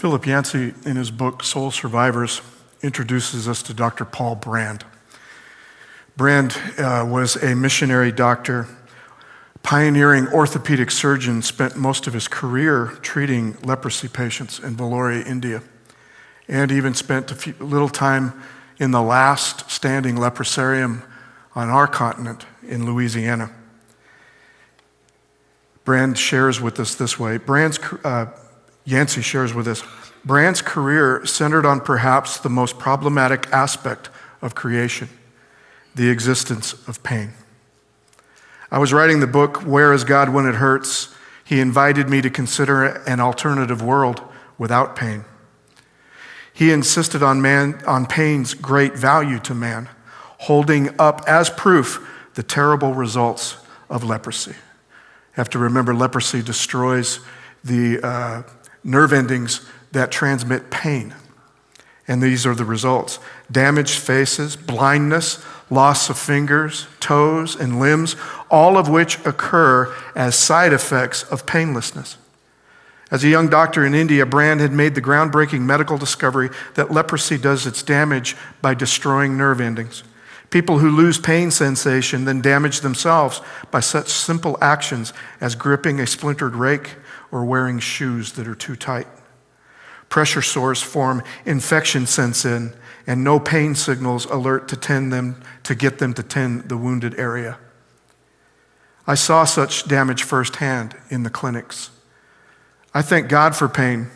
Philip Yancey, in his book Soul Survivors, introduces us to Dr. Paul Brand. Brand was a missionary doctor, pioneering orthopedic surgeon, spent most of his career treating leprosy patients in Vellore, India, and even spent a little time in the last standing leprosarium on our continent in Louisiana. Brand shares with us this way. Yancey shares with us, Brand's career centered on perhaps the most problematic aspect of creation, the existence of pain. I was writing the book, Where is God When It Hurts? He invited me to consider an alternative world without pain. He insisted on pain's great value to man, holding up as proof the terrible results of leprosy. You have to remember, leprosy destroys the nerve endings that transmit pain. And these are the results: damaged faces, blindness, loss of fingers, toes, and limbs, all of which occur as side effects of painlessness. As a young doctor in India, Brand had made the groundbreaking medical discovery that leprosy does its damage by destroying nerve endings. People who lose pain sensation then damage themselves by such simple actions as gripping a splintered rake or wearing shoes that are too tight. Pressure sores form, infection sets in, and no pain signals alert to get them to tend the wounded area. I saw such damage firsthand in the clinics. I thank God for pain,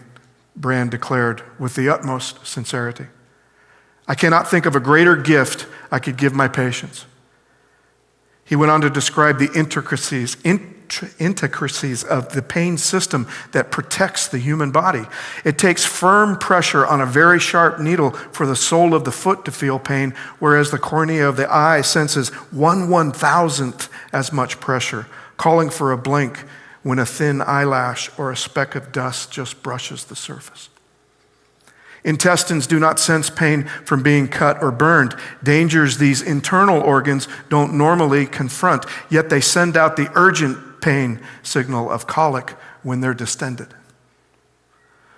Brand declared with the utmost sincerity. I cannot think of a greater gift I could give my patients. He went on to describe the intricacies of the pain system that protects the human body. It takes firm pressure on a very sharp needle for the sole of the foot to feel pain, whereas the cornea of the eye senses 1/1000th as much pressure, calling for a blink when a thin eyelash or a speck of dust just brushes the surface. Intestines do not sense pain from being cut or burned, dangers these internal organs don't normally confront, yet they send out the urgent pain signal of colic when they're distended.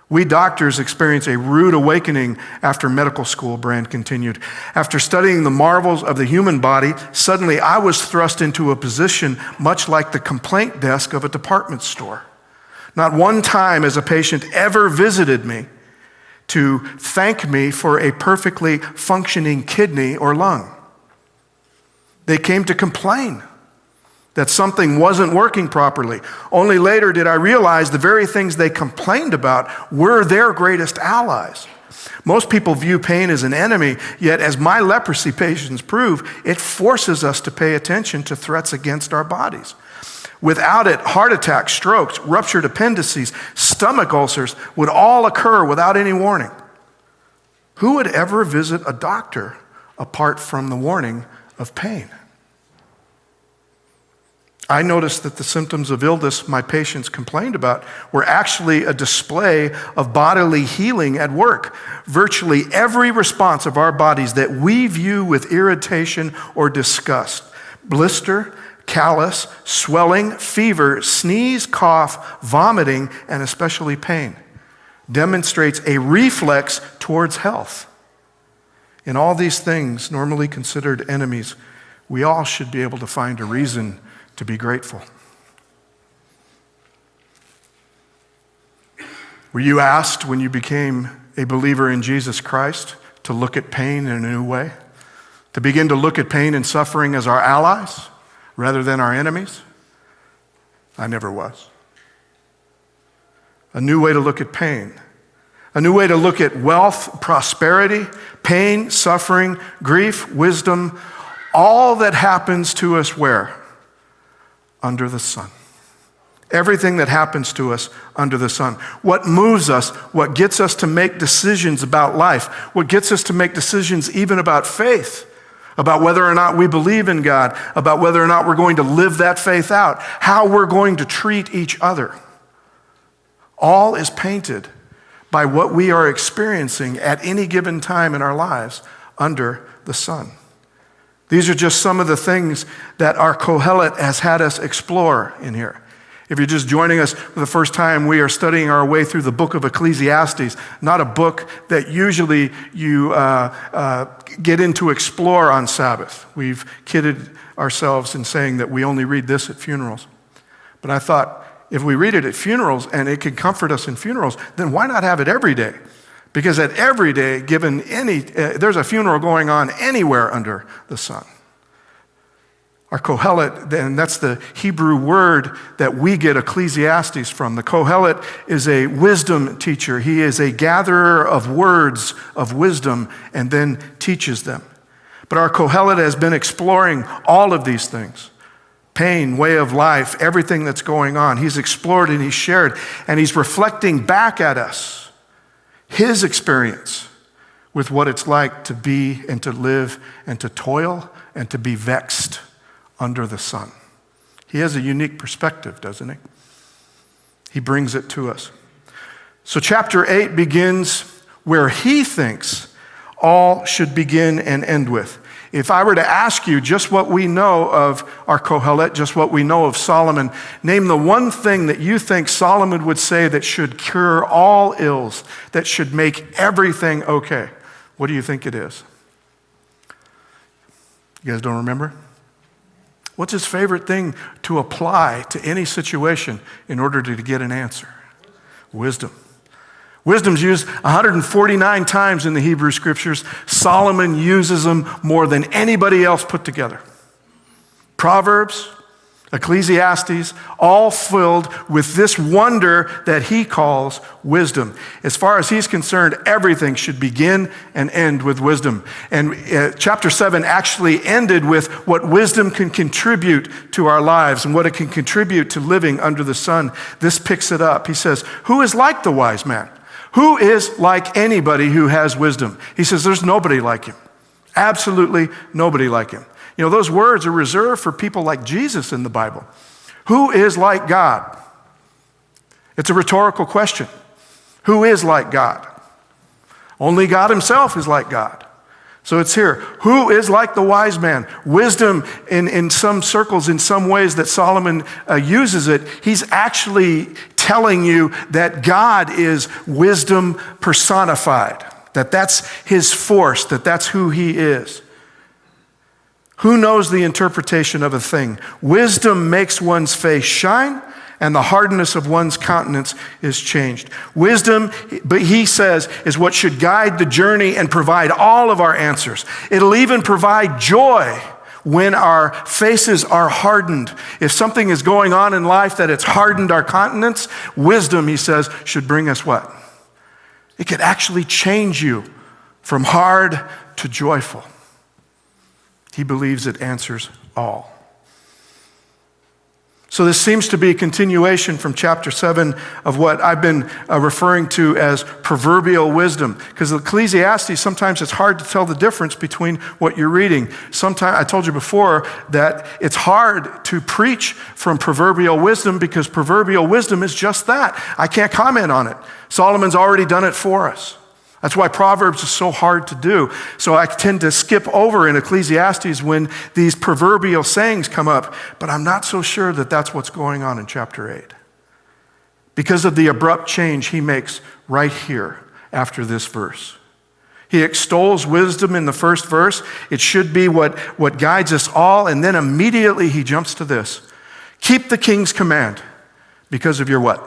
We doctors experience a rude awakening after medical school, Brand continued. After studying the marvels of the human body, suddenly I was thrust into a position much like the complaint desk of a department store. Not one time has a patient ever visited me to thank me for a perfectly functioning kidney or lung. They came to complain that something wasn't working properly. Only later did I realize the very things they complained about were their greatest allies. Most people view pain as an enemy, yet as my leprosy patients prove, it forces us to pay attention to threats against our bodies. Without it, heart attacks, strokes, ruptured appendices, stomach ulcers would all occur without any warning. Who would ever visit a doctor apart from the warning of pain? I noticed that the symptoms of illness my patients complained about were actually a display of bodily healing at work. Virtually every response of our bodies that we view with irritation or disgust, blister, callus, swelling, fever, sneeze, cough, vomiting, and especially pain, demonstrates a reflex towards health. In all these things, normally considered enemies, we all should be able to find a reason to be grateful. Were you asked when you became a believer in Jesus Christ to look at pain in a new way? To begin to look at pain and suffering as our allies rather than our enemies? I never was. A new way to look at pain. A new way to look at wealth, prosperity, pain, suffering, grief, wisdom, all that happens to us where? Under the sun. Everything that happens to us under the sun. What moves us, what gets us to make decisions about life, what gets us to make decisions even about faith, about whether or not we believe in God, about whether or not we're going to live that faith out, how we're going to treat each other. All is painted by what we are experiencing at any given time in our lives under the sun. These are just some of the things that our Qohelet has had us explore in here. If you're just joining us for the first time, we are studying our way through the book of Ecclesiastes, not a book that usually you get in to explore on Sabbath. We've kidded ourselves in saying that we only read this at funerals. But I thought, if we read it at funerals and it can comfort us in funerals, then why not have it every day? Because at every day, given there's a funeral going on anywhere under the sun. Our Qohelet, and that's the Hebrew word that we get Ecclesiastes from. The Qohelet is a wisdom teacher. He is a gatherer of words of wisdom and then teaches them. But our Qohelet has been exploring all of these things. Pain, way of life, everything that's going on. He's explored and he's shared, and he's reflecting back at us his experience with what it's like to be and to live and to toil and to be vexed under the sun. He has a unique perspective, doesn't he? He brings it to us. So chapter 8 begins where he thinks all should begin and end with. If I were to ask you just what we know of our Qohelet, just what we know of Solomon, name the one thing that you think Solomon would say that should cure all ills, that should make everything okay. What do you think it is? You guys don't remember? What's his favorite thing to apply to any situation in order to get an answer? Wisdom. Wisdom's used 149 times in the Hebrew Scriptures. Solomon uses them more than anybody else put together. Proverbs, Ecclesiastes, all filled with this wonder that he calls wisdom. As far as he's concerned, everything should begin and end with wisdom. And chapter 7 actually ended with what wisdom can contribute to our lives and what it can contribute to living under the sun. This picks it up. He says, who is like the wise man? Who is like anybody who has wisdom? He says, there's nobody like him. Absolutely nobody like him. You know, those words are reserved for people like Jesus in the Bible. Who is like God? It's a rhetorical question. Who is like God? Only God himself is like God. So it's here. Who is like the wise man? Wisdom in some circles, in some ways that Solomon uses it, he's actually telling you that God is wisdom personified, that that's his force, that that's who he is. Who knows the interpretation of a thing? Wisdom makes one's face shine, and the hardness of one's countenance is changed. Wisdom, but he says, is what should guide the journey and provide all of our answers. It'll even provide joy when our faces are hardened. If something is going on in life that it's hardened our countenance, wisdom, he says, should bring us what? It could actually change you from hard to joyful. He believes it answers all. So this seems to be a continuation from chapter 7 of what I've been referring to as proverbial wisdom. Because Ecclesiastes, sometimes it's hard to tell the difference between what you're reading. Sometimes, I told you before that it's hard to preach from proverbial wisdom because proverbial wisdom is just that. I can't comment on it. Solomon's already done it for us. That's why Proverbs is so hard to do. So I tend to skip over in Ecclesiastes when these proverbial sayings come up, but I'm not so sure that that's what's going on in chapter 8. Because of the abrupt change he makes right here after this verse. He extols wisdom in the first verse. It should be what guides us all, and then immediately he jumps to this. Keep the king's command because of your what?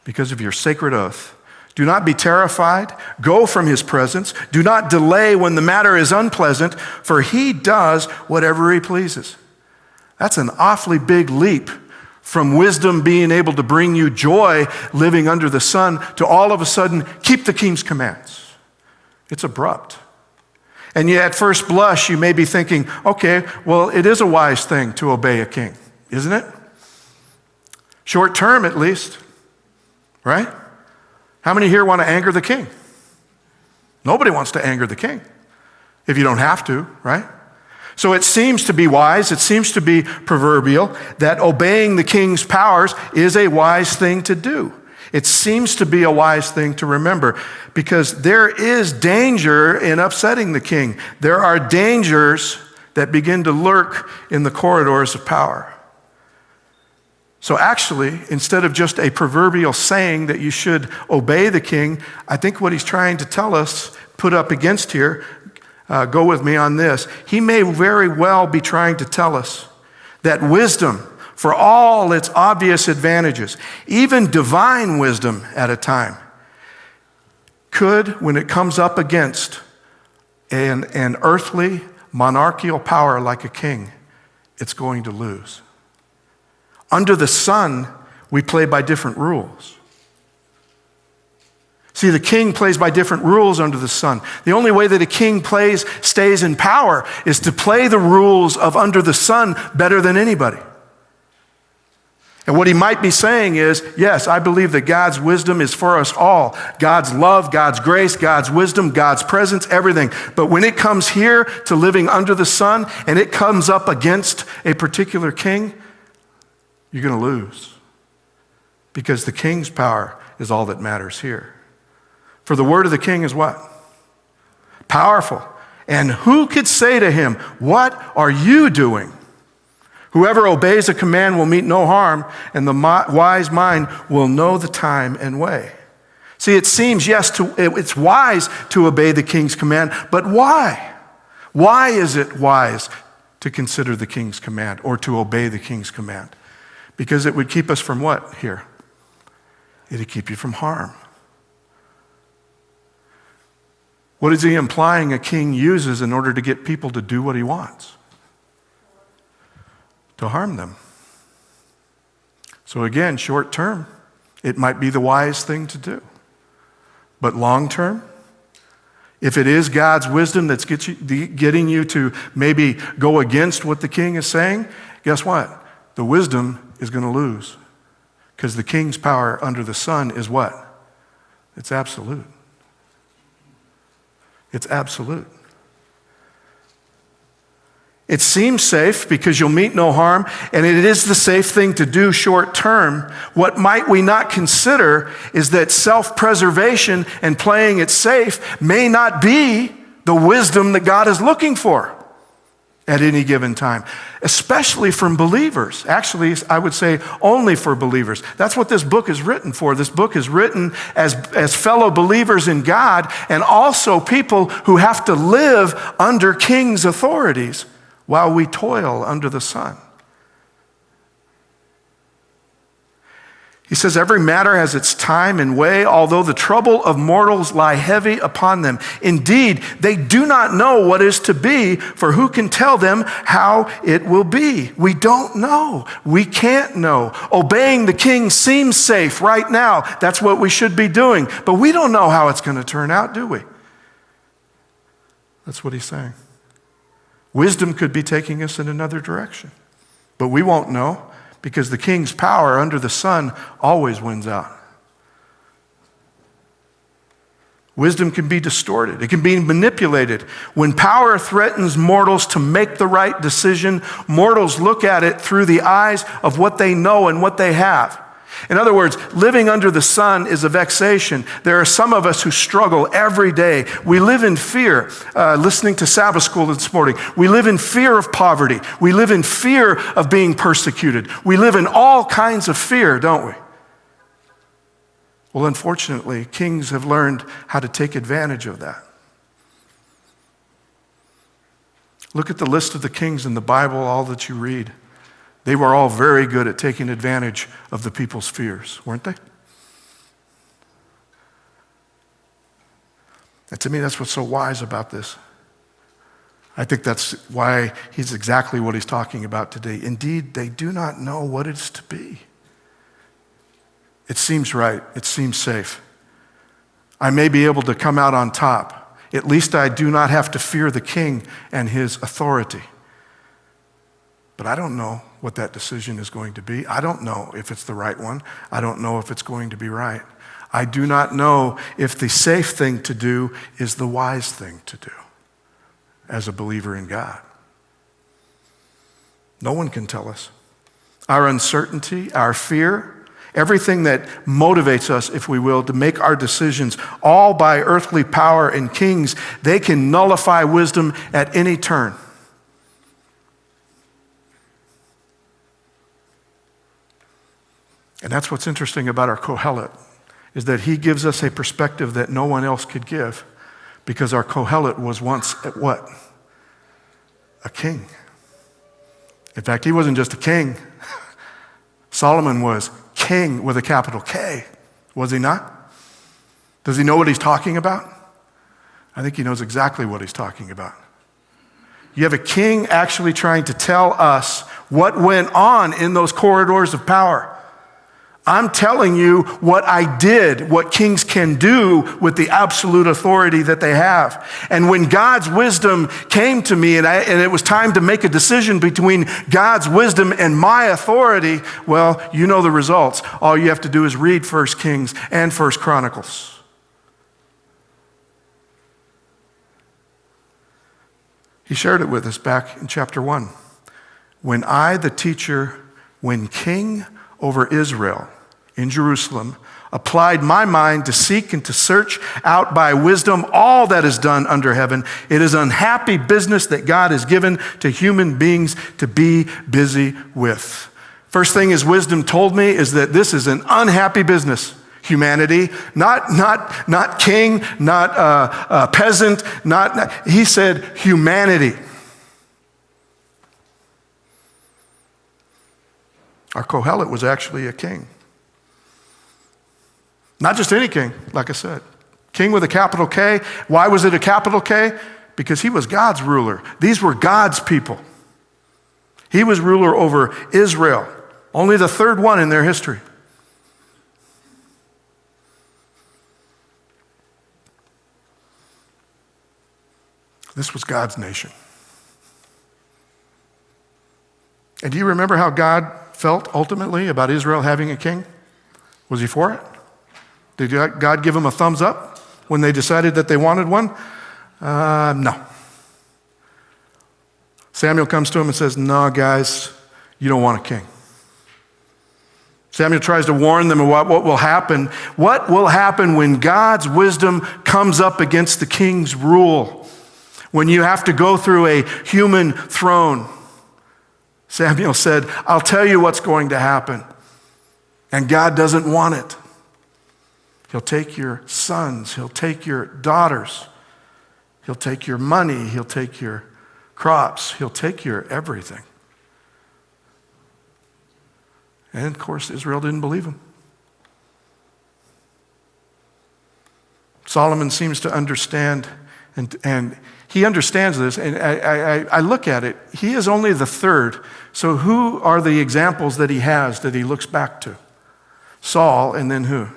Because of your sacred oath. Do not be terrified. Go from his presence. Do not delay when the matter is unpleasant, for he does whatever he pleases. That's an awfully big leap from wisdom being able to bring you joy living under the sun to all of a sudden keep the king's commands. It's abrupt. And yet at first blush, you may be thinking, okay, well, it is a wise thing to obey a king, isn't it? Short term, at least, right? How many here want to anger the king? Nobody wants to anger the king if you don't have to, right? So it seems to be wise, it seems to be proverbial that obeying the king's powers is a wise thing to do. It seems to be a wise thing to remember because there is danger in upsetting the king. There are dangers that begin to lurk in the corridors of power. So actually, instead of just a proverbial saying that you should obey the king, I think what he's trying to tell us, put up against here, go with me on this. He may very well be trying to tell us that wisdom, for all its obvious advantages, even divine wisdom at a time, could, when it comes up against an earthly monarchical power like a king, it's going to lose. Under the sun, we play by different rules. See, the king plays by different rules under the sun. The only way that a king stays in power is to play the rules of under the sun better than anybody. And what he might be saying is, yes, I believe that God's wisdom is for us all. God's love, God's grace, God's wisdom, God's presence, everything. But when it comes here to living under the sun and it comes up against a particular king, you're going to lose. Because the king's power is all that matters here. For the word of the king is what? Powerful. And who could say to him, what are you doing? Whoever obeys a command will meet no harm, and the wise mind will know the time and way. See, it seems, yes, it's wise to obey the king's command, but why? Why is it wise to consider the king's command or to obey the king's command? Because it would keep us from what here? It would keep you from harm. What is he implying a king uses in order to get people to do what he wants? To harm them. So again, short term, it might be the wise thing to do. But long term, if it is God's wisdom that's getting you to maybe go against what the king is saying, guess what? The wisdom is going to lose. Because the king's power under the sun is what? It's absolute. It's absolute. It seems safe because you'll meet no harm, and it is the safe thing to do short term. What might we not consider is that self-preservation and playing it safe may not be the wisdom that God is looking for at any given time, especially from believers. Actually, I would say only for believers. That's what this book is written for. This book is written as fellow believers in God and also people who have to live under king's authorities while we toil under the sun. He says, every matter has its time and way, although the trouble of mortals lie heavy upon them. Indeed, they do not know what is to be, for who can tell them how it will be? We don't know. We can't know. Obeying the king seems safe right now. That's what we should be doing. But we don't know how it's going to turn out, do we? That's what he's saying. Wisdom could be taking us in another direction, but we won't know because the king's power under the sun always wins out. Wisdom can be distorted. It can be manipulated. When power threatens mortals to make the right decision, mortals look at it through the eyes of what they know and what they have. In other words, living under the sun is a vexation. There are some of us who struggle every day. We live in fear. Listening to Sabbath school this morning, we live in fear of poverty. We live in fear of being persecuted. We live in all kinds of fear, don't we? Well, unfortunately, kings have learned how to take advantage of that. Look at the list of the kings in the Bible, all that you read. They were all very good at taking advantage of the people's fears, weren't they? And to me, that's what's so wise about this. I think that's why he's exactly what he's talking about today. Indeed, they do not know what it's to be. It seems right. It seems safe. I may be able to come out on top. At least I do not have to fear the king and his authority. But I don't know what that decision is going to be. I don't know if it's the right one. I don't know if it's going to be right. I do not know if the safe thing to do is the wise thing to do as a believer in God. No one can tell us. Our uncertainty, our fear, everything that motivates us, if we will, to make our decisions all by earthly power and kings, they can nullify wisdom at any turn. And that's what's interesting about our Qohelet, is that he gives us a perspective that no one else could give, because our Qohelet was once at what? A king. In fact, he wasn't just a king. Solomon was king with a capital K, was he not? Does he know what he's talking about? I think he knows exactly what he's talking about. You have a king actually trying to tell us what went on in those corridors of power. I'm telling you what I did, what kings can do with the absolute authority that they have. And when God's wisdom came to me and it was time to make a decision between God's wisdom and my authority, well, you know the results. All you have to do is read 1 Kings and 1 Chronicles. He shared it with us back in chapter 1. When I, the teacher, when king over Israel in Jerusalem, applied my mind to seek and to search out by wisdom all that is done under heaven, it is unhappy business that God has given to human beings to be busy with. First thing his wisdom told me is that this is an unhappy business. Humanity, not king, not peasant, he said humanity. Our Qohelet was actually a king. Not just any king, like I said. King with a capital K. Why was it a capital K? Because he was God's ruler. These were God's people. He was ruler over Israel. Only the third one in their history. This was God's nation. And do you remember how God felt ultimately about Israel having a king? Was he for it? Did God give them a thumbs up when they decided that they wanted one? No. Samuel comes to him and says, no, guys, you don't want a king. Samuel tries to warn them about what will happen. What will happen when God's wisdom comes up against the king's rule? When you have to go through a human throne? Samuel said, I'll tell you what's going to happen. And God doesn't want it. He'll take your sons. He'll take your daughters. He'll take your money. He'll take your crops. He'll take your everything. And of course, Israel didn't believe him. Solomon seems to understand, and he understands this, and I look at it. He is only the third. So who are the examples that he has that he looks back to? Saul, and then who?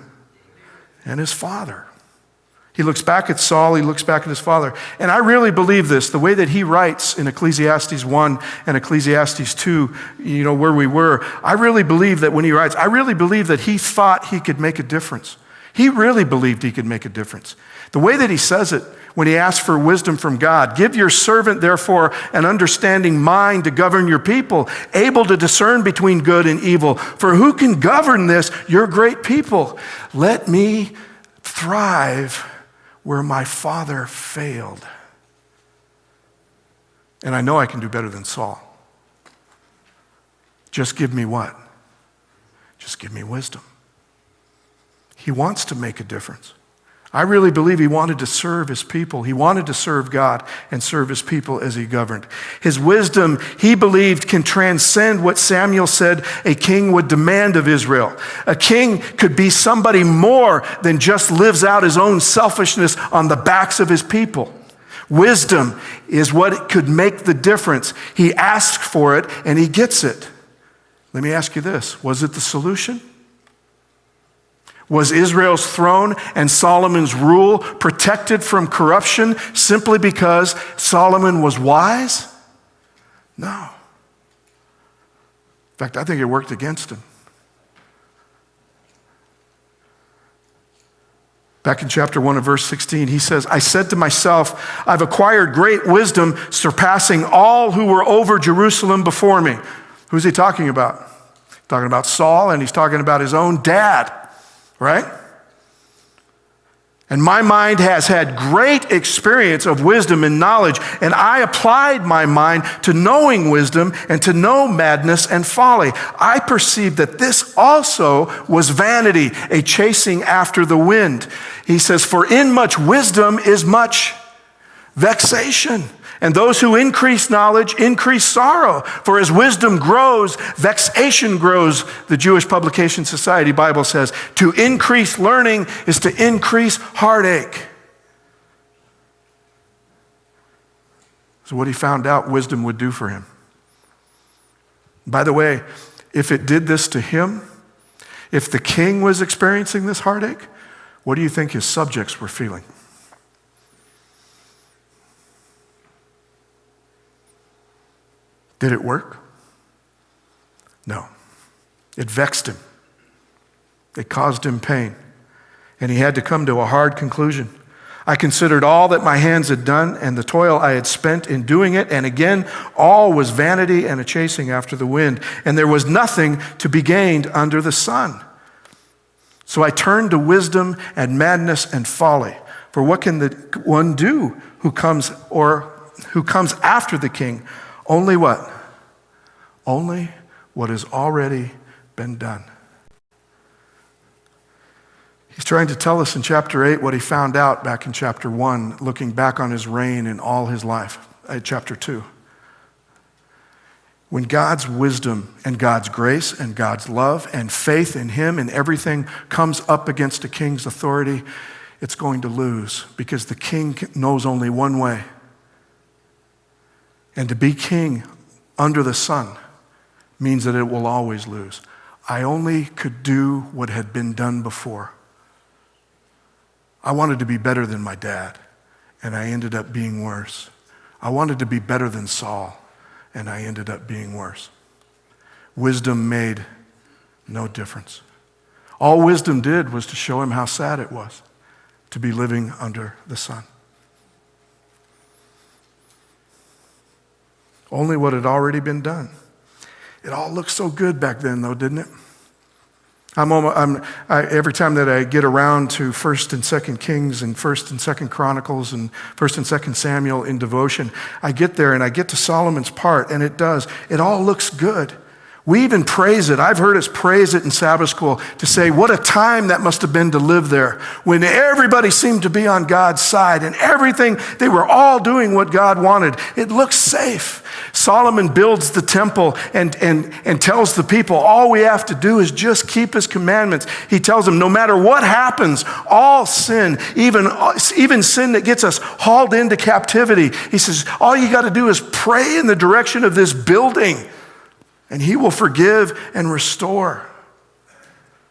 And his father. He looks back at Saul, he looks back at his father. And I really believe this, the way that he writes in Ecclesiastes 1 and Ecclesiastes 2, where we were, I really believe that when he writes, I really believe that he thought he could make a difference. He really believed he could make a difference. The way that he says it, when he asks for wisdom from God, give your servant, therefore, an understanding mind to govern your people, able to discern between good and evil. For who can govern this, your great people? Let me thrive where my father failed. And I know I can do better than Saul. Just give me what? Just give me wisdom. He wants to make a difference. I really believe he wanted to serve his people. He wanted to serve God and serve his people as he governed. His wisdom, he believed, can transcend what Samuel said a king would demand of Israel. A king could be somebody more than just lives out his own selfishness on the backs of his people. Wisdom is what could make the difference. He asked for it and he gets it. Let me ask you this. Was it the solution? Was Israel's throne and Solomon's rule protected from corruption simply because Solomon was wise? No. In fact, I think it worked against him. Back in chapter 1 of verse 16, he says, I said to myself, I've acquired great wisdom, surpassing all who were over Jerusalem before me. Who's he talking about? He's talking about Saul, and he's talking about his own dad. Right? And my mind has had great experience of wisdom and knowledge, and I applied my mind to knowing wisdom and to know madness and folly. I perceived that this also was vanity, a chasing after the wind. He says, for in much wisdom is much vexation. And those who increase knowledge increase sorrow. For as wisdom grows, vexation grows. The Jewish Publication Society Bible says, to increase learning is to increase heartache. So what he found out wisdom would do for him. By the way, if it did this to him, if the king was experiencing this heartache, what do you think his subjects were feeling? Did it work? No. It vexed him. It caused him pain. And he had to come to a hard conclusion. I considered all that my hands had done and the toil I had spent in doing it, and again, all was vanity and a chasing after the wind, and there was nothing to be gained under the sun. So I turned to wisdom and madness and folly. For what can the one do who comes after the king? Only what? Only what has already been done. He's trying to tell us in chapter 8 what he found out back in chapter 1, looking back on his reign in all his life, at chapter 2. When God's wisdom and God's grace and God's love and faith in him and everything comes up against a king's authority, it's going to lose because the king knows only one way. And to be king under the sun means that it will always lose. I only could do what had been done before. I wanted to be better than my dad, and I ended up being worse. I wanted to be better than Saul, and I ended up being worse. Wisdom made no difference. All wisdom did was to show him how sad it was to be living under the sun. Only what had already been done. It all looked so good back then, though, didn't it? Every time that I get around to 1st and 2nd Kings and 1st and 2nd Chronicles and 1st and 2nd Samuel in devotion, I get there and I get to Solomon's part, and it does. It all looks good. We even praise it. I've heard us praise it in Sabbath school to say what a time that must have been to live there when everybody seemed to be on God's side and everything, they were all doing what God wanted. It looks safe. Solomon builds the temple and tells the people all we have to do is just keep his commandments. He tells them no matter what happens, all sin, even sin that gets us hauled into captivity, he says all you got to do is pray in the direction of this building. And he will forgive and restore.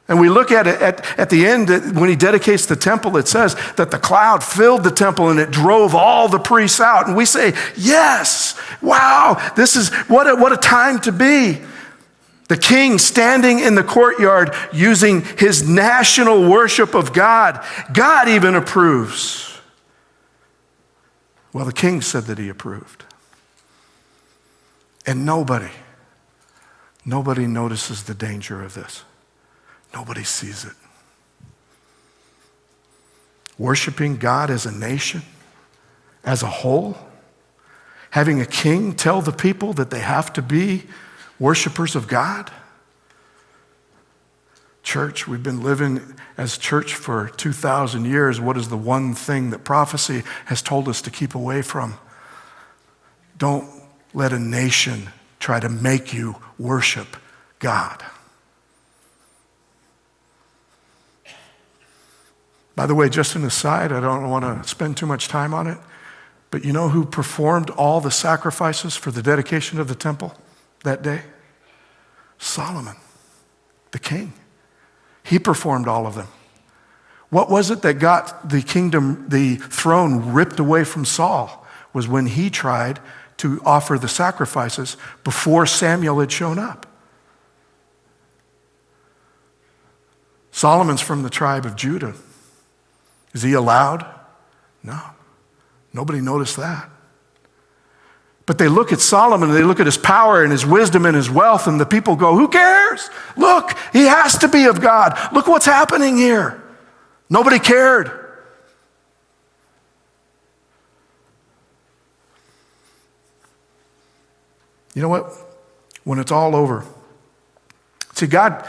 And we look at it at the end, when he dedicates the temple, it says that the cloud filled the temple and it drove all the priests out. And we say, yes, wow, this is what a time to be. The king standing in the courtyard using his national worship of God. God even approves. Well, the king said that he approved. And nobody notices the danger of this. Nobody sees it. Worshiping God as a nation, as a whole, having a king tell the people that they have to be worshipers of God. Church, we've been living as church for 2,000 years. What is the one thing that prophecy has told us to keep away from? Don't let a nation try to make you worship God. By the way, just an aside, I don't want to spend too much time on it, but you know who performed all the sacrifices for the dedication of the temple that day? Solomon, the king. He performed all of them. What was it that got the kingdom, the throne ripped away from Saul? Was when he tried to offer the sacrifices before Samuel had shown up. Solomon's from the tribe of Judah. Is he allowed? No. Nobody noticed that. But they look at Solomon and they look at his power and his wisdom and his wealth, and the people go, who cares? Look, he has to be of God. Look what's happening here. Nobody cared. You know what? When it's all over. See, God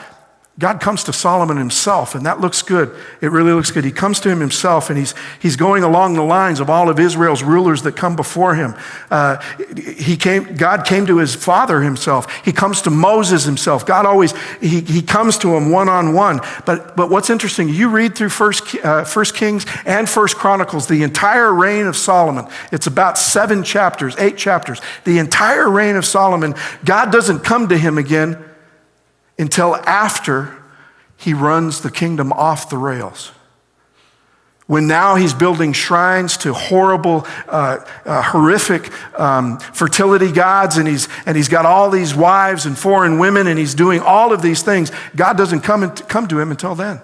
comes to Solomon himself, and that looks good. It really looks good. He comes to him himself, and he's going along the lines of all of Israel's rulers that come before him. God came to his father himself. He comes to Moses himself. God always, he comes to him one-on-one. But what's interesting, you read through First Kings and First Chronicles, the entire reign of Solomon. It's about 8 chapters. The entire reign of Solomon, God doesn't come to him again until after he runs the kingdom off the rails. When now he's building shrines to horrible, horrific fertility gods, and he's got all these wives and foreign women, and he's doing all of these things. God doesn't come to him until then.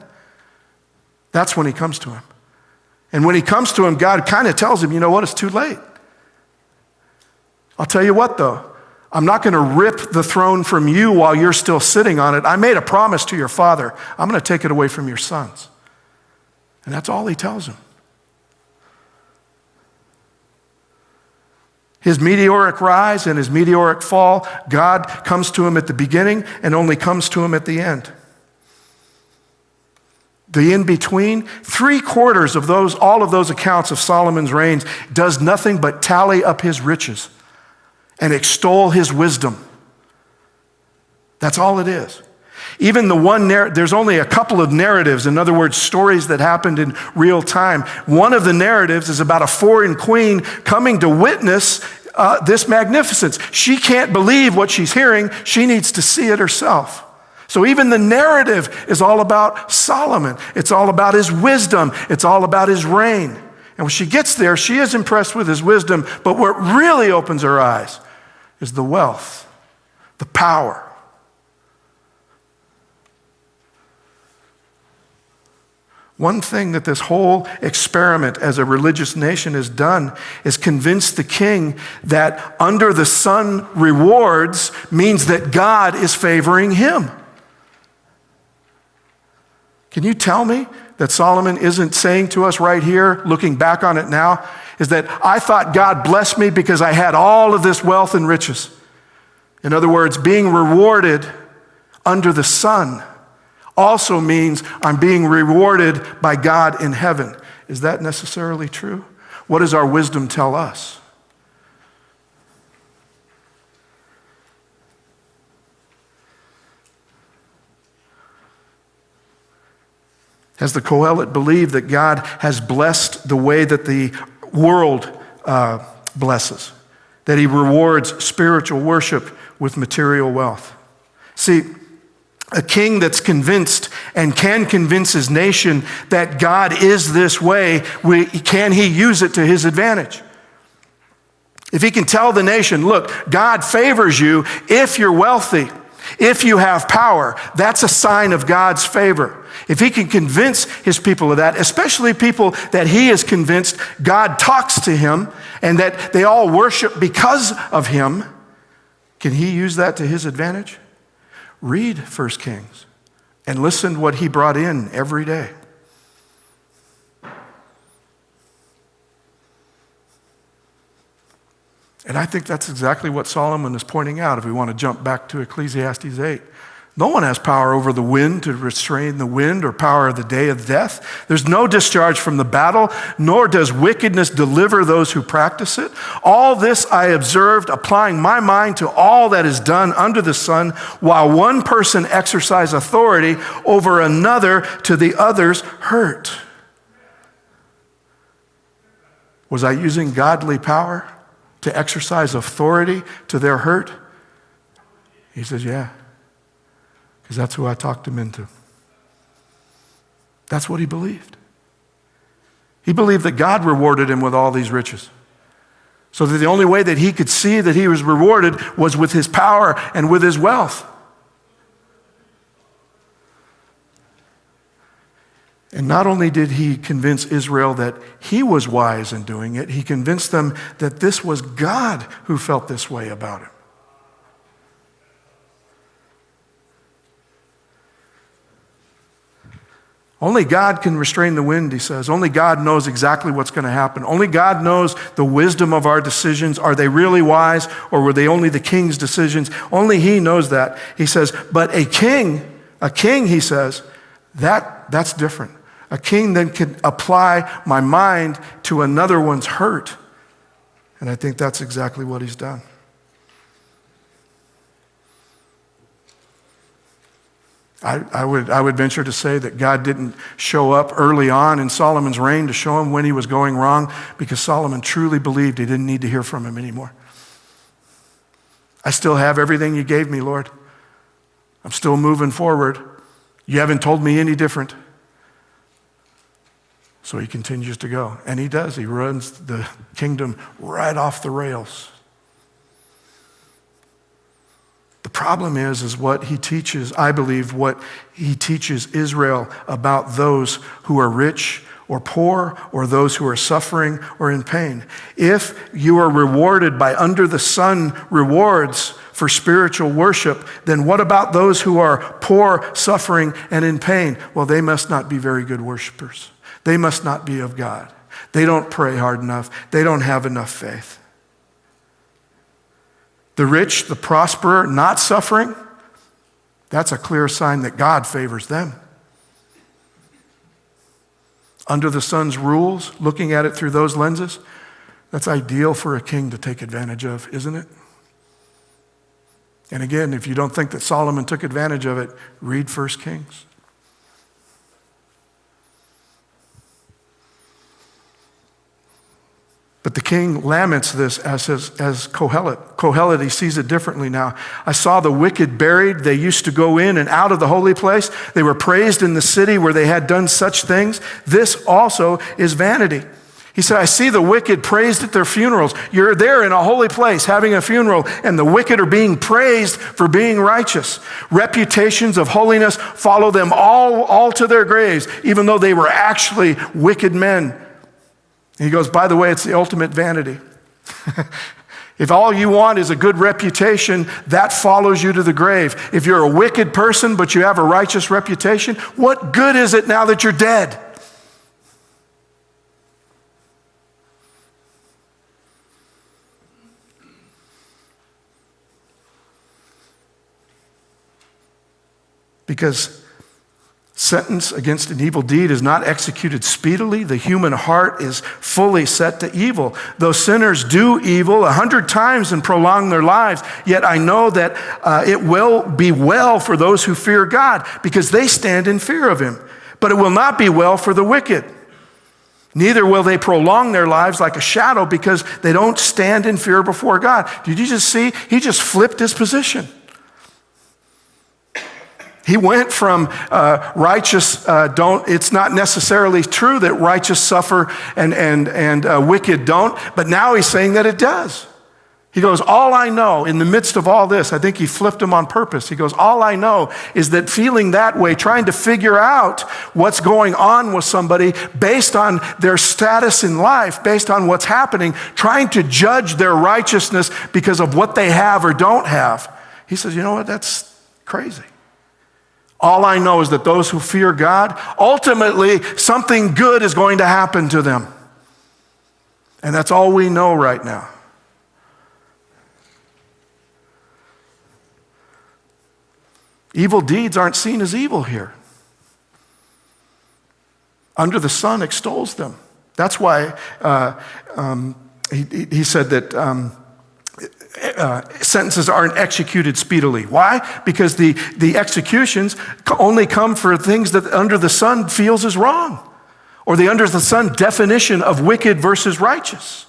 That's when he comes to him. And when he comes to him, God kind of tells him, you know what, it's too late. I'll tell you what though, I'm not going to rip the throne from you while you're still sitting on it. I made a promise to your father. I'm going to take it away from your sons. And that's all he tells him. His meteoric rise and his meteoric fall, God comes to him at the beginning and only comes to him at the end. The in-between, 3/4 of all of those accounts of Solomon's reigns does nothing but tally up his riches and extol his wisdom. That's all it is. Even there's only a couple of narratives, in other words, stories that happened in real time. One of the narratives is about a foreign queen coming to witness this magnificence. She can't believe what she's hearing. She needs to see it herself. So even the narrative is all about Solomon. It's all about his wisdom. It's all about his reign. And when she gets there, she is impressed with his wisdom, but what really opens her eyes is the wealth, the power. One thing that this whole experiment as a religious nation has done is convince the king that under the sun rewards means that God is favoring him. Can you tell me that Solomon isn't saying to us right here, looking back on it now, is that I thought God blessed me because I had all of this wealth and riches. In other words, being rewarded under the sun also means I'm being rewarded by God in heaven. Is that necessarily true? What does our wisdom tell us? Has the Qohelet believed that God has blessed the way that the world blesses? That he rewards spiritual worship with material wealth? See, a king that's convinced and can convince his nation that God is this way, can he use it to his advantage? If he can tell the nation, look, God favors you if you're wealthy, if you have power, that's a sign of God's favor. If he can convince his people of that, especially people that he is convinced God talks to him and that they all worship because of him, can he use that to his advantage? Read 1 Kings and listen to what he brought in every day. And I think that's exactly what Solomon is pointing out if we want to jump back to Ecclesiastes 8. No one has power over the wind to restrain the wind or power of the day of death. There's no discharge from the battle, nor does wickedness deliver those who practice it. All this I observed, applying my mind to all that is done under the sun, while one person exercises authority over another to the other's hurt. Was I using godly power to exercise authority to their hurt? He says, yeah. Because that's who I talked him into. That's what he believed. He believed that God rewarded him with all these riches. So that the only way that he could see that he was rewarded was with his power and with his wealth. And not only did he convince Israel that he was wise in doing it, he convinced them that this was God who felt this way about him. Only God can restrain the wind, he says. Only God knows exactly what's going to happen. Only God knows the wisdom of our decisions. Are they really wise, or were they only the king's decisions? Only he knows that. He says, but a king, he says, that's different. A king then can apply my mind to another one's hurt. And I think that's exactly what he's done. I would venture to say that God didn't show up early on in Solomon's reign to show him when he was going wrong, because Solomon truly believed he didn't need to hear from him anymore. I still have everything you gave me, Lord. I'm still moving forward. You haven't told me any different. So he continues to go. And he does. He runs the kingdom right off the rails. The problem is what he teaches, I believe, what he teaches Israel about those who are rich or poor, or those who are suffering or in pain. If you are rewarded by under the sun rewards for spiritual worship, then what about those who are poor, suffering, and in pain? Well, they must not be very good worshipers. They must not be of God. They don't pray hard enough. They don't have enough faith. The rich, the prosperer, not suffering, that's a clear sign that God favors them. Under the sun's rules, looking at it through those lenses, that's ideal for a king to take advantage of, isn't it? And again, if you don't think that Solomon took advantage of it, read 1 Kings. But the king laments this as Qohelet. Qohelet, he sees it differently now. I saw the wicked buried. They used to go in and out of the holy place. They were praised in the city where they had done such things. This also is vanity. He said, I see the wicked praised at their funerals. You're there in a holy place having a funeral, and the wicked are being praised for being righteous. Reputations of holiness follow them all to their graves, even though they were actually wicked men. He goes, by the way, it's the ultimate vanity. If all you want is a good reputation, that follows you to the grave. If you're a wicked person, but you have a righteous reputation, what good is it now that you're dead? Because sentence against an evil deed is not executed speedily. The human heart is fully set to evil. Though sinners do evil 100 times and prolong their lives, yet I know that it will be well for those who fear God, because they stand in fear of him. But it will not be well for the wicked. Neither will they prolong their lives like a shadow, because they don't stand in fear before God. Did you just see? He just flipped his position. He went from righteous it's not necessarily true that righteous suffer and wicked don't, but now he's saying that it does. He goes, all I know in the midst of all this, I think he flipped him on purpose. He goes, all I know is that feeling that way, trying to figure out what's going on with somebody based on their status in life, based on what's happening, trying to judge their righteousness because of what they have or don't have. He says, you know what, that's crazy. All I know is that those who fear God, ultimately something good is going to happen to them. And that's all we know right now. Evil deeds aren't seen as evil here. Under the sun extols them. That's why he said that sentences aren't executed speedily. Why? Because the executions only come for things that under the sun feels is wrong, or the under the sun definition of wicked versus righteous.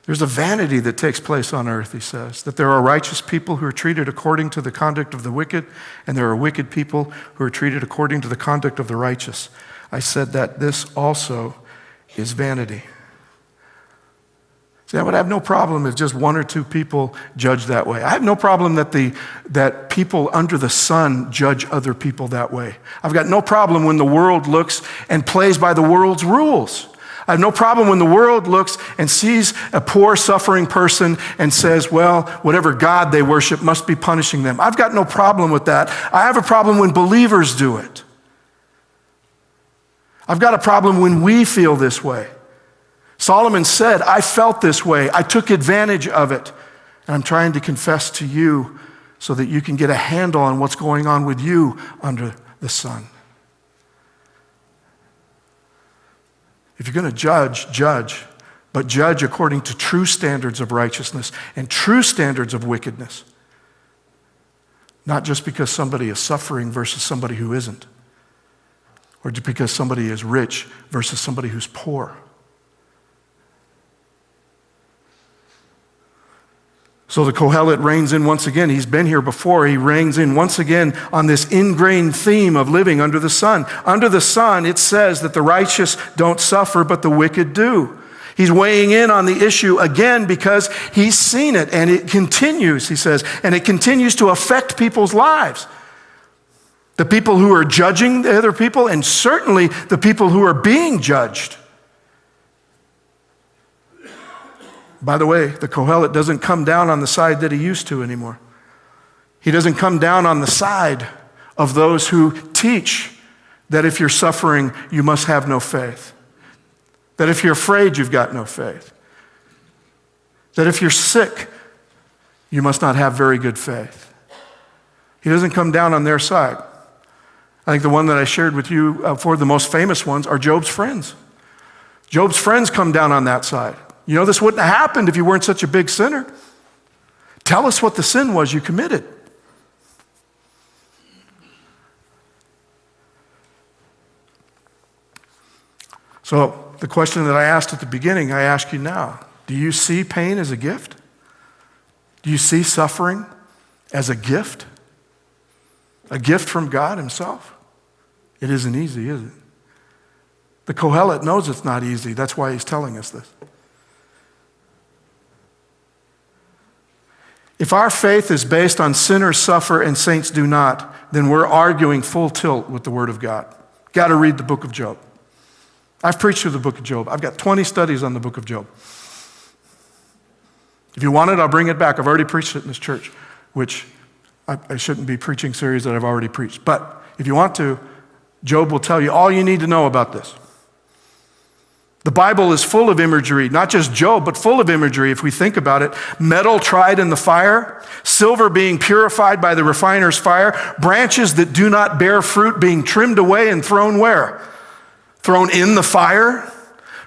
There's a vanity that takes place on earth, he says, that there are righteous people who are treated according to the conduct of the wicked, and there are wicked people who are treated according to the conduct of the righteous. I said that this also is vanity. See, I would have no problem if just one or two people judge that way. I have no problem that people under the sun judge other people that way. I've got no problem when the world looks and plays by the world's rules. I have no problem when the world looks and sees a poor, suffering person and says, well, whatever God they worship must be punishing them. I've got no problem with that. I have a problem when believers do it. I've got a problem when we feel this way. Solomon said, I felt this way. I took advantage of it. And I'm trying to confess to you so that you can get a handle on what's going on with you under the sun. If you're going to judge, judge, but judge according to true standards of righteousness and true standards of wickedness. Not just because somebody is suffering versus somebody who isn't, or just because somebody is rich versus somebody who's poor. So the Qohelet reigns in once again. He's been here before. He reigns in once again on this ingrained theme of living under the sun. Under the sun, it says that the righteous don't suffer, but the wicked do. He's weighing in on the issue again because he's seen it, and it continues, he says, and it continues to affect people's lives. The people who are judging the other people, and certainly the people who are being judged. By the way, the Qohelet doesn't come down on the side that he used to anymore. He doesn't come down on the side of those who teach that if you're suffering, you must have no faith. That if you're afraid, you've got no faith. That if you're sick, you must not have very good faith. He doesn't come down on their side. I think the one that I shared with you for the most famous ones are Job's friends. Job's friends come down on that side. You know, this wouldn't have happened if you weren't such a big sinner. Tell us what the sin was you committed. So the question that I asked at the beginning, I ask you now. Do you see pain as a gift? Do you see suffering as a gift? A gift from God himself? It isn't easy, is it? The Qohelet knows it's not easy. That's why he's telling us this. If our faith is based on sinners suffer and saints do not, then we're arguing full tilt with the Word of God. Got to read the book of Job. I've preached through the book of Job. I've got 20 studies on the book of Job. If you want it, I'll bring it back. I've already preached it in this church, which I shouldn't be preaching series that I've already preached. But if you want to, Job will tell you all you need to know about this. The Bible is full of imagery, not just Job, but full of imagery if we think about it. Metal tried in the fire, silver being purified by the refiner's fire, branches that do not bear fruit being trimmed away and thrown where? Thrown in the fire.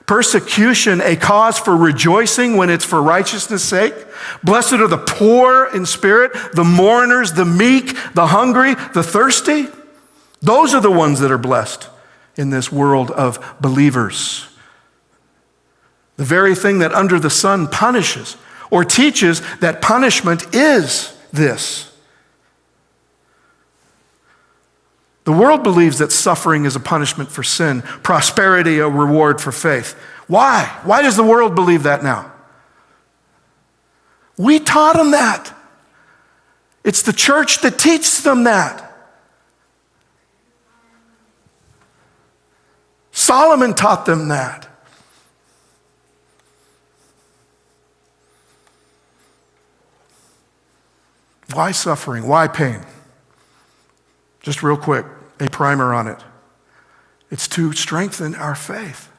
Persecution, a cause for rejoicing when it's for righteousness' sake. Blessed are the poor in spirit, the mourners, the meek, the hungry, the thirsty. Those are the ones that are blessed in this world of believers. The very thing that under the sun punishes or teaches that punishment is this. The world believes that suffering is a punishment for sin, prosperity a reward for faith. Why? Why does the world believe that now? We taught them that. It's the church that teaches them that. Solomon taught them that. Why suffering? Why pain? Just real quick, a primer on it. It's to strengthen our faith.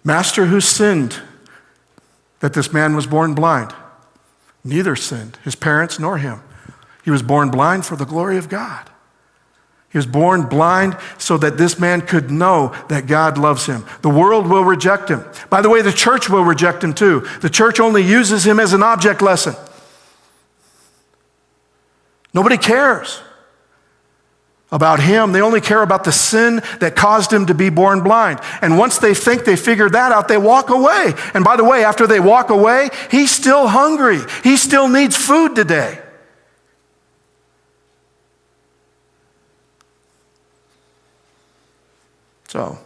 Master who sinned that this man was born blind? Neither sinned, his parents nor him. He was born blind for the glory of God. He was born blind so that this man could know that God loves him. The world will reject him. By the way, the church will reject him too. The church only uses him as an object lesson. Nobody cares about him. They only care about the sin that caused him to be born blind. And once they think they figured that out, they walk away. And by the way, after they walk away, he's still hungry. He still needs food today. So,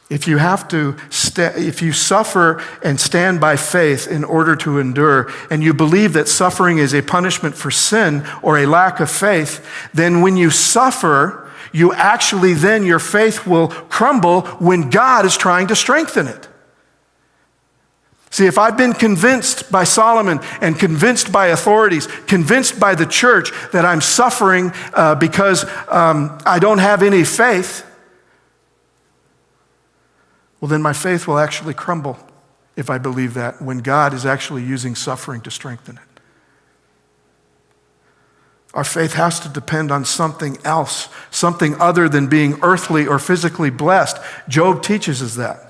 if you suffer and stand by faith in order to endure, and you believe that suffering is a punishment for sin or a lack of faith, then when you suffer, you actually then, your faith will crumble when God is trying to strengthen it. See, if I've been convinced by Solomon and convinced by authorities, convinced by the church that I'm suffering because I don't have any faith, well, then my faith will actually crumble if I believe that, when God is actually using suffering to strengthen it. Our faith has to depend on something else, something other than being earthly or physically blessed. Job teaches us that.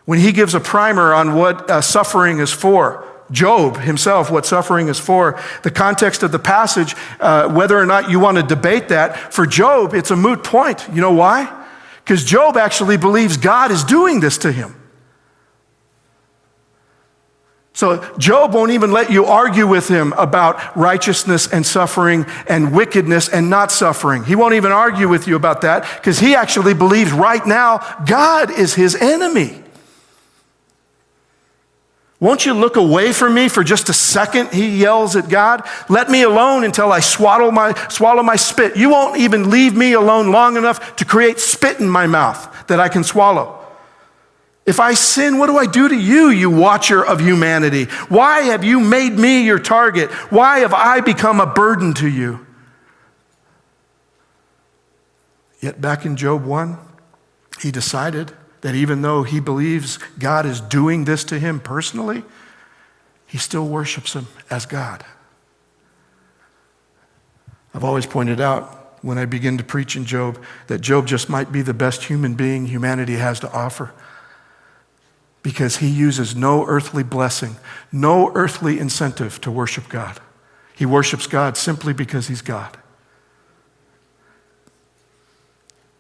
When he gives a primer on what suffering is for, Job himself, what suffering is for, the context of the passage, whether or not you want to debate that, for Job, it's a moot point. You know why? Because Job actually believes God is doing this to him. So Job won't even let you argue with him about righteousness and suffering and wickedness and not suffering. He won't even argue with you about that because he actually believes right now God is his enemy. Won't you look away from me for just a second, he yells at God. Let me alone until I swallow my spit. You won't even leave me alone long enough to create spit in my mouth that I can swallow. If I sin, what do I do to you, you watcher of humanity? Why have you made me your target? Why have I become a burden to you? Yet back in Job 1, he decided that even though he believes God is doing this to him personally, he still worships him as God. I've always pointed out when I begin to preach in Job that Job just might be the best human being humanity has to offer, because he uses no earthly blessing, no earthly incentive to worship God. He worships God simply because he's God.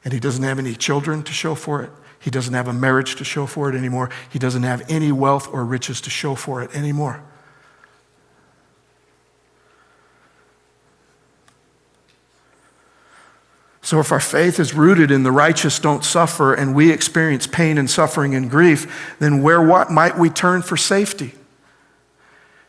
And he doesn't have any children to show for it. He doesn't have a marriage to show for it anymore. He doesn't have any wealth or riches to show for it anymore. So if our faith is rooted in the righteous don't suffer and we experience pain and suffering and grief, then what might we turn for safety?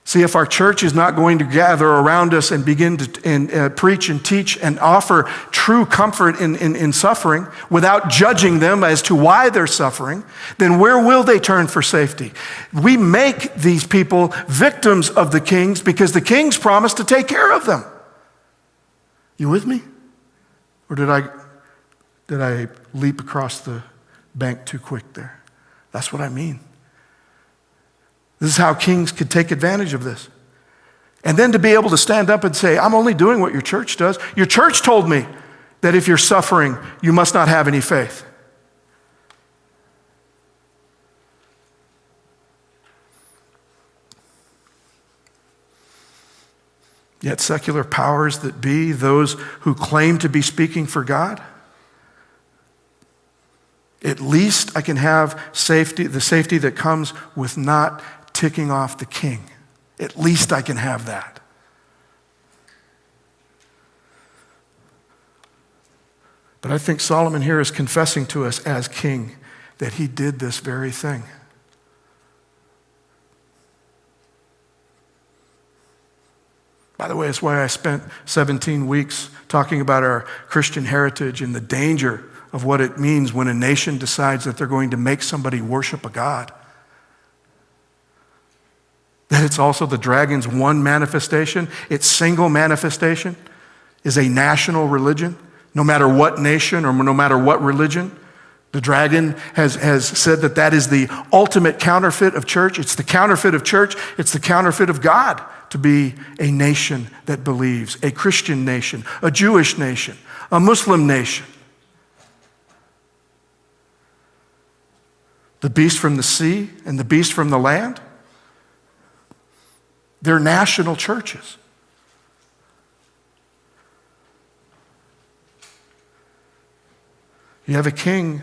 See, if our church is not going to gather around us and begin to preach and teach and offer true comfort in suffering without judging them as to why they're suffering, then where will they turn for safety? We make these people victims of the kings because the kings promised to take care of them. You with me? Or did I leap across the bank too quick there? That's what I mean. This is how kings could take advantage of this. And then to be able to stand up and say, I'm only doing what your church does. Your church told me that if you're suffering, you must not have any faith. Yet secular powers that be, those who claim to be speaking for God, at least I can have safety, the safety that comes with not ticking off the king. At least I can have that. But I think Solomon here is confessing to us as king that he did this very thing. By the way, it's why I spent 17 weeks talking about our Christian heritage and the danger of what it means when a nation decides that they're going to make somebody worship a god. That it's also the dragon's one manifestation, its single manifestation is a national religion, no matter what nation or no matter what religion. The dragon has said that that is the ultimate counterfeit of church. It's the counterfeit of church. It's the counterfeit of God to be a nation that believes, a Christian nation, a Jewish nation, a Muslim nation. The beast from the sea and the beast from the land, they're national churches. You have a king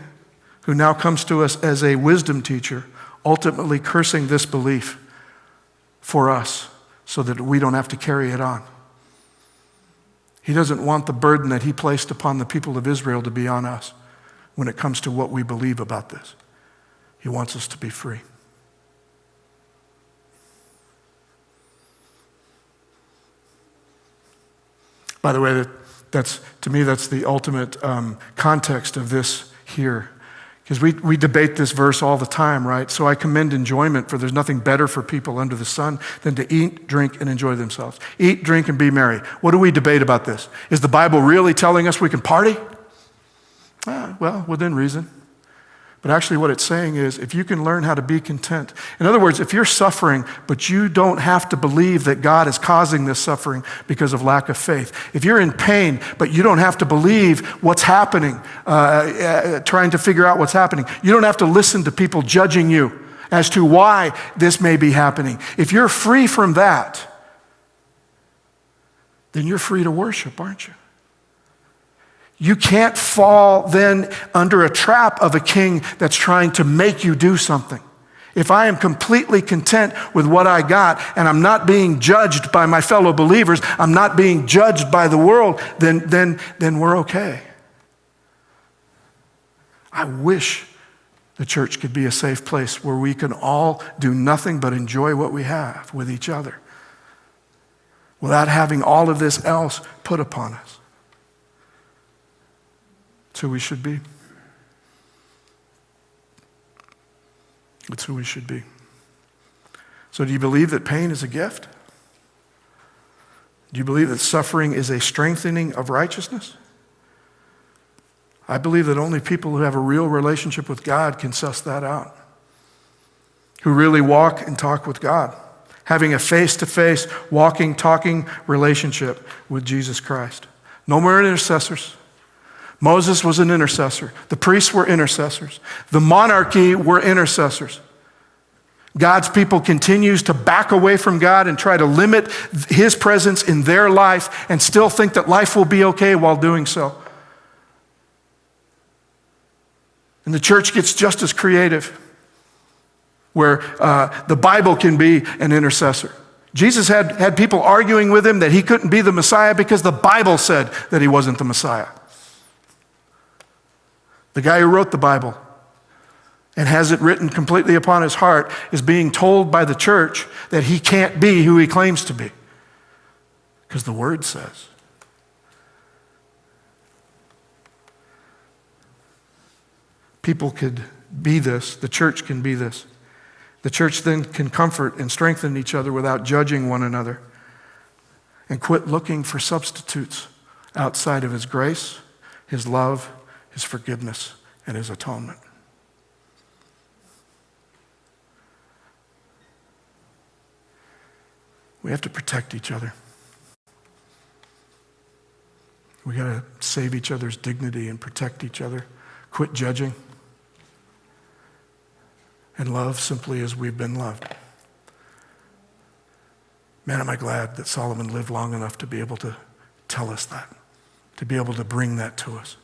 who now comes to us as a wisdom teacher, ultimately cursing this belief for us so that we don't have to carry it on. He doesn't want the burden that he placed upon the people of Israel to be on us when it comes to what we believe about this. He wants us to be free. By the way, the to me, that's the ultimate context of this here. Because we debate this verse all the time, right? So I commend enjoyment, for there's nothing better for people under the sun than to eat, drink, and enjoy themselves. Eat, drink, and be merry. What do we debate about this? Is the Bible really telling us we can party? Well, within reason. But actually what it's saying is, if you can learn how to be content. In other words, if you're suffering, but you don't have to believe that God is causing this suffering because of lack of faith. If you're in pain, but you don't have to believe what's happening, trying to figure out what's happening. You don't have to listen to people judging you as to why this may be happening. If you're free from that, then you're free to worship, aren't you? You can't fall then under a trap of a king that's trying to make you do something. If I am completely content with what I got and I'm not being judged by my fellow believers, I'm not being judged by the world, then we're okay. I wish the church could be a safe place where we can all do nothing but enjoy what we have with each other without having all of this else put upon us. It's who we should be. It's who we should be. So do you believe that pain is a gift? Do you believe that suffering is a strengthening of righteousness? I believe that only people who have a real relationship with God can suss that out. Who really walk and talk with God. Having a face-to-face, walking, talking relationship with Jesus Christ. No more intercessors. Moses was an intercessor. The priests were intercessors. The monarchy were intercessors. God's people continues to back away from God and try to limit his presence in their life and still think that life will be okay while doing so. And the church gets just as creative, where the Bible can be an intercessor. Jesus had people arguing with him that he couldn't be the Messiah because the Bible said that he wasn't the Messiah. The guy who wrote the Bible and has it written completely upon his heart is being told by the church that he can't be who he claims to be. Because the Word says. People could be this. The church can be this. The church then can comfort and strengthen each other without judging one another and quit looking for substitutes outside of his grace, his love, his forgiveness, and his atonement. We have to protect each other. We got to save each other's dignity and protect each other. Quit judging. And love simply as we've been loved. Man, am I glad that Solomon lived long enough to be able to tell us that, to be able to bring that to us.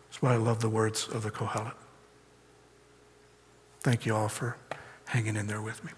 That's why I love the words of the Qohelet. Thank you all for hanging in there with me.